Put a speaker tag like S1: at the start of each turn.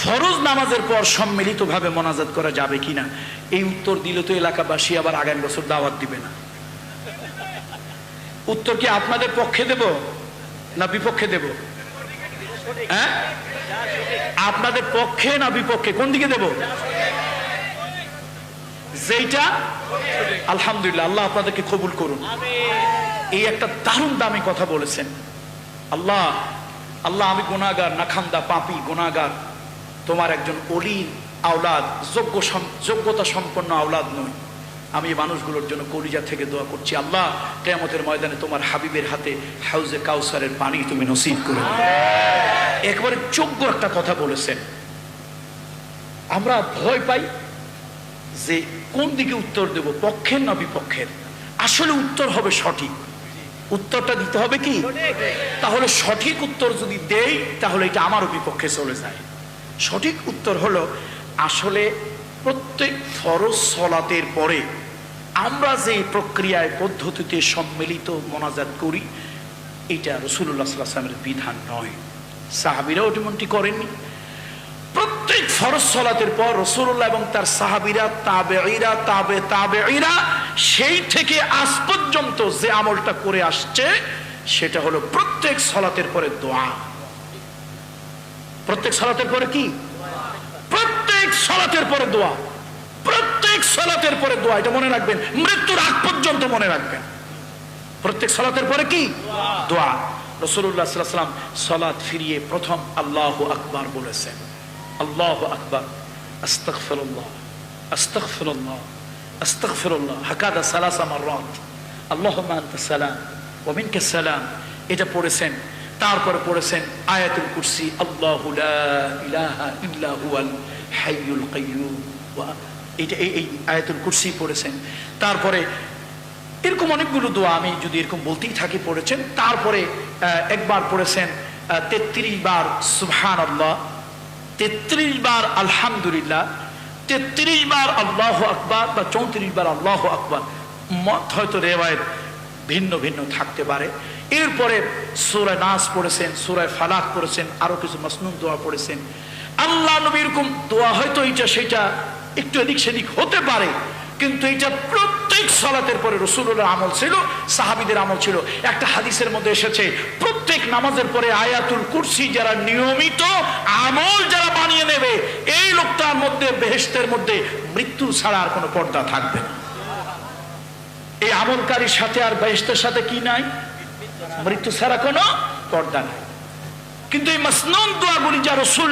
S1: ফরজ নামাজের পর সম্মিলিতভাবে মোনাজাত করা যাবে কিনা, এই উত্তর দিলে তো এলাকাবাসী আবার আগামী বছর দাওয়াত দিবে না। উত্তর কি আপনাদের পক্ষে দেব না বিপক্ষে দেব? হ্যাঁ, আপনাদের পক্ষে না বিপক্ষে, কোন দিকে দেব? যেটা আলহামদুলিল্লাহ, আল্লাহ আপনাদেরকে কবুল করুন। এই একটা দারুণ দামি কথা বলেছেন। আল্লাহ আল্লাহ আমি গুনাহগার, নাখান্দা পাপী গুনাহগার, তোমার একজন ওলি আওলাদ, যোগ্যতা সম্পন্ন আওলাদ নই। আমি এই মানুষগুলোর জন্য কলিজা থেকে দোয়া করছি, আল্লাহ কিয়ামতের ময়দানে তোমার হাবিবের হাতে হাউজে কাউসারের পানি তুমি নসিব করে দাও। একবারে যোগ্য একটা কথা বলেছেন। আমরা ভয় পাই যে কোন দিকে উত্তর দেব, পক্ষের না বিপক্ষের। আসলে উত্তর হবে সঠিক, উত্তরটা দিতে হবে কি? তাহলে সঠিক উত্তর যদি দেই তাহলে এটা আমারও বিপক্ষে চলে যায়। সঠিক উত্তর হলো, আসলে প্রত্যেক ফরজ সালাতের পরে আমরা যে প্রক্রিয়ায় পদ্ধতিতে সম্মিলিত মোনাজাত করি, এটা রাসূলুল্লাহ সাল্লাল্লাহু আলাইহি ওয়াসাল্লামের বিধান নয়। সাহাবীরাও এমনটি করেননি। প্রত্যেক ফরজ সালাতের পর রাসূলুল্লাহ এবং তার সাহাবীরা, তাবেঈরা, তাবেঈরা সেই থেকে আজ পর্যন্ত যে আমলটা করে আসছে সেটা হলো প্রত্যেক সালাতের পরে দোয়া। প্রত্যেক সালাতের পরে কি? প্রত্যেক সালাতের পরে দোয়া। প্রত্যেক সালাতের পরে দোয়া, এটা মনে রাখবেন, মৃত্যুর আগ পর্যন্ত মনে রাখবেন। প্রত্যেক সালাতের পরে কি? দোয়া। রাসূলুল্লাহ সাল্লাল্লাহু আলাইহি ওয়াসাল্লাম সালাত ফিরিয়ে প্রথম আল্লাহু আকবার বলেছেন। আল্লাহু আকবার, আস্তাগফিরুল্লাহ, আস্তাগফিরুল্লাহ, আস্তাগফিরুল্লাহ, হাকাদা সালাসা মাররাত, আল্লাহুম্মা আনতাস সালাম ওয়া মিনকাস সালাম, এটা পড়েছেন। তারপরে পড়েছেন আয়াতুল কুরসি, আল্লাহু লা ইলাহা ইল্লা হুয়াল হাইয়ুল কাইয়্যুম, এটা এই আয়াতুল কুরসি পড়েছেন। তারপরে এরকম অনেকগুলো দোয়া আমি যদি এরকম বলতেই থাকি পড়েছেন। তারপরে একবার পড়েছেন 33 বার সুবহানাল্লাহ, 33 বার আলহামদুলিল্লাহ, 33 বার আল্লাহু আকবার বা 34 বার আল্লাহু আকবার, হয়তো রিওয়ায়াত ভিন্ন ভিন্ন থাকতে পারে। এরপরে সূরা নাস পড়েছেন, সূরা ফালাক পড়েছেন, আরো কিছু মাসনুন দোয়া পড়েছেন। আল্লাহ নবী এরকম দোয়া, হয়তো এটা সেটা একটু এদিক সেদিক হতে পারে, কিন্তু এটা প্রত্যেক সালাতের পরে রাসূলুল্লাহ আমল ছিল, সাহাবীদের আমল ছিল। একটা হাদিসের মধ্যে এসেছে, প্রত্যেক নামাজের পরে আয়াতুল কুরসি যারা নিয়মিত আমল যারা বানিয়ে নেবে, এই লোকটার মধ্যে বেহেশতের মধ্যে মৃত্যু ছাড়া আর কোনো পর্দা থাকবে না। এই আমলকারীর সাথে আর বেহেশতের সাথে কি নাই? মৃত্যু ছাড়া কোনো পর্দা নাই। কিন্তু এই মাসনুন দোয়াগুলি যা রাসূল